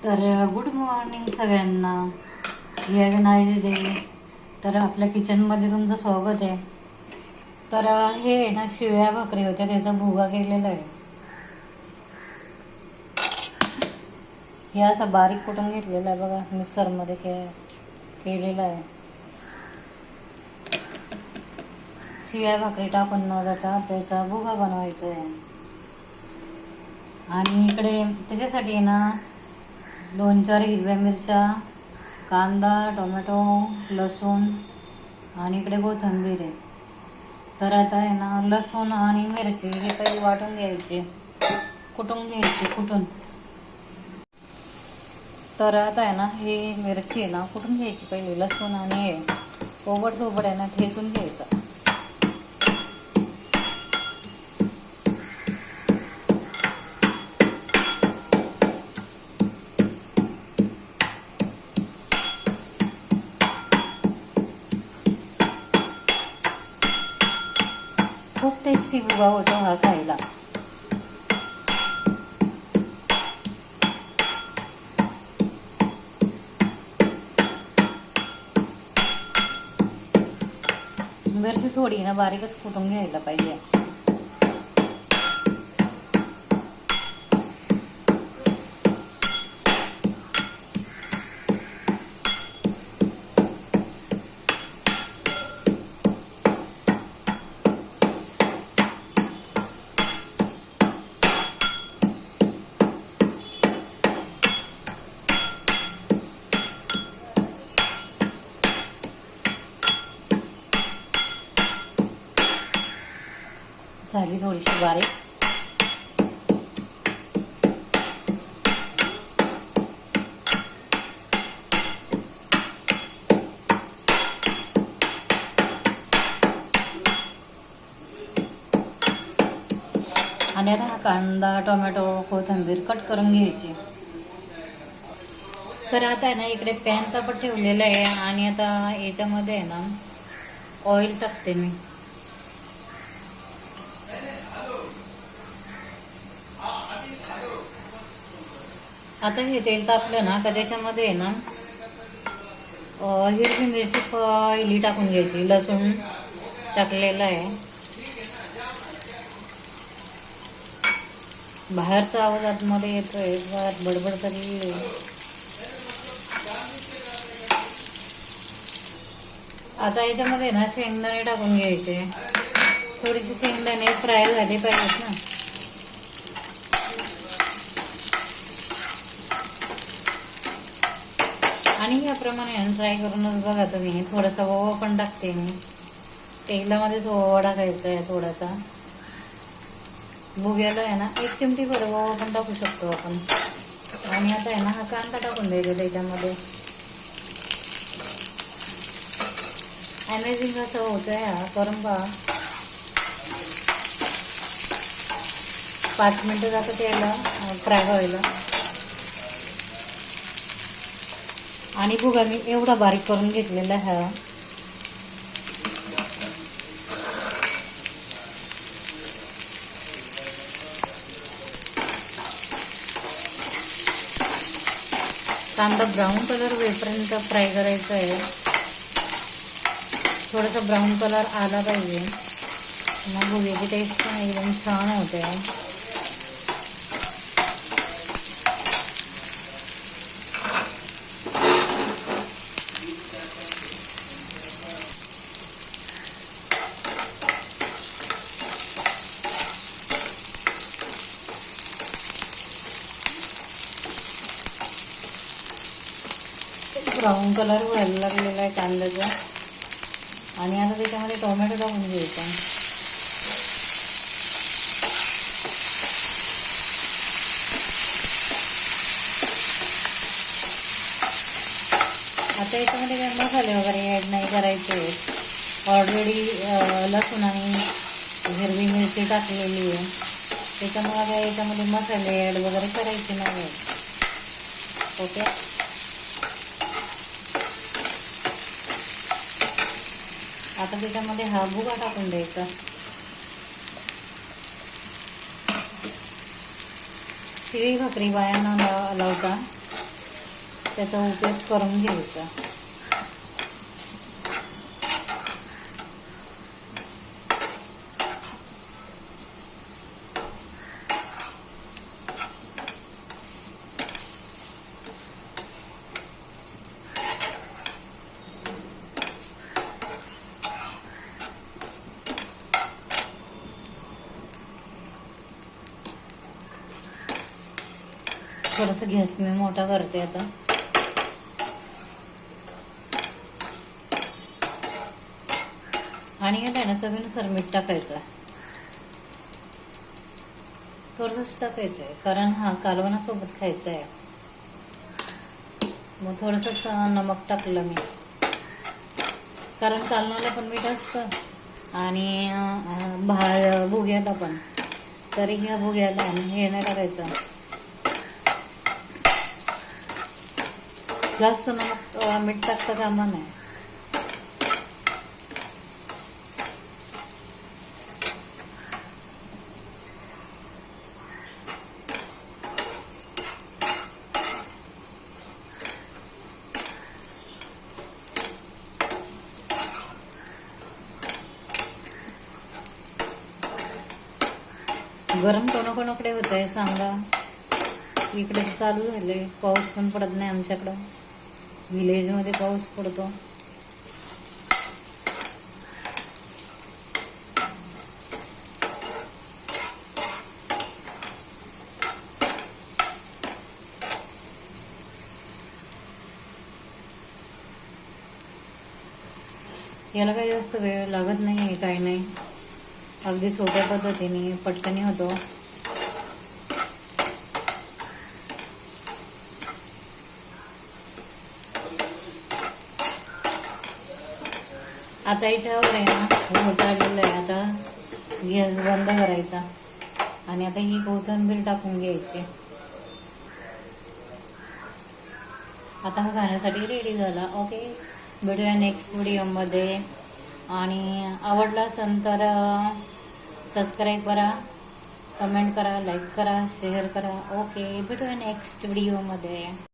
तर good morning सगळ्यांना. Have nice day. तर आपल्या किचनमध्ये तुमचं स्वागत आहे. तर हे ना शिळ्या भाकरी होत्या, त्याचा भुगा केलेला आहे. हे असं बारीक कुटून घेतलेला आहे बघा, मिक्सरमध्ये केलेला आहे. शिळ्या भाकरी टाकून न जाता त्याचा भुगा बनवायचा आहे. आणि इकडे त्याच्यासाठी ना 2-4 हिरव्या मिरच्या, कांदा, टोमॅटो, लसूण आणि इकडे कोथिंबीर आहे. तर आता आहे ना लसूण आणि मिरची हे काही वाटून घ्यायचे, कुटून घ्यायची. तर आता आहे ना ही मिरची आहे ना कुटून घ्यायची पहिले. लसूण आणि हे ओबड आहे ना ठेचून घ्यायचं. खूप टेस्टी भुगा होतो हा खायला. मिरची थोडी ना बारीकच कुटून घ्यायला पाहिजे. झाली थोडीशी बारीक. आणि आता हा कांदा, टोमॅटो, कोथिंबीर कट करून घ्यायची. तर आता आहे ना इकडे पॅन तापत ठेवलेला आहे आणि आता याच्यामध्ये आहे ना ऑइल टाकते मी. आता हे तेल तापलं ना का त्याच्यामध्ये आहे ना हिरवी मिरची पहिली टाकून घ्यायची. लसूण टाकलेला आहे. बाहेरचा आवाज आतमध्ये येतोय, बडबड तरी. आता याच्यामध्ये ना शेंगदाणे टाकून घ्यायचे. थोडीशी शेंगदाणे फ्राय झाले पाहिजेत ना. आणि याप्रमाणे फ्राय करूनच बघा तुम्ही. थोडासा ओवा पण टाकते मी. तेलामध्येच ओवा टाकायचा आहे थोडासा. भुग्याला आहे ना 1 चिमटी भर ओवा पण टाकू शकतो आपण. आणि आता आहे ना हा कांदा टाकून द्यायचा त्याच्यामध्ये. अमेझिंग असं होतंय हा, करून पहा. 5 मिनटं जातं त्याला फ्राय व्हायला. आणि भुगा मी एवढा बारीक करून घेतलेला आहे. कांदा ब्राऊन कलर होईपर्यंत फ्राय करायचा आहे. थोडासा ब्राऊन कलर आला पाहिजे, मग भुग्याची टेस्ट पण एकदम छान होते. ब्राऊन कलर व्हायला लागलेला आहे कांद्याचा. आणि आता त्याच्यामध्ये टोमॅटो टाकून घ्यायचा. आता याच्यामध्ये काही मसाले वगैरे ॲड नाही करायचे. ऑलरेडी लसूण आणि हिरवी मिरची टाकलेली आहे, त्याच्यामुळे काय याच्यामध्ये मसाले ॲड वगैरे करायचे नाही. ओके. आता त्याच्यामध्ये हा भुगा टाकून द्यायचा. शिळी भाकरी बायांना लावता त्याचा उपयोग करून घ्यायचा. थोडासा गॅस मी मोठा करते आता. आणि हे आहे ना, चवीनुसार मीठ टाकायचं. थोडंसंच टाकायचं आहे, कारण हा कालवणासोबत खायचा आहे. मग थोडंसं नमक टाकलं मी, कारण कालवणाला पण मीठ असतं आणि भुग्याला पण. तरी ह्या भुग्याला हे नाही टाकायचं, जास्त नमक मीठ टाकता कामा नये. गरम कोणाकोणाकडे होत आहे सांगा. इकडे चालू झाले, पाऊस पण पडत नाही आमच्याकडं. विलेजमध्ये पाऊस पडतो. याला काही जास्त वेळ लागत नाही, काही नाही. अगदी सोप्या पद्धतीने पटकन होतो. आता याच्यावर आहे ना, होत आलेलं आहे. आता गॅस बंद करायचा आणि आता ही कोथिंबीर टाकून घ्यायची. आता हा खाण्यासाठी रेडी झाला. ओके, भेटूया नेक्स्ट व्हिडिओमध्ये. आणि आवडला असेल तर सबस्क्राईब करा, कमेंट करा, लाईक करा, शेअर करा. ओके, भेटूया नेक्स्ट व्हिडिओमध्ये.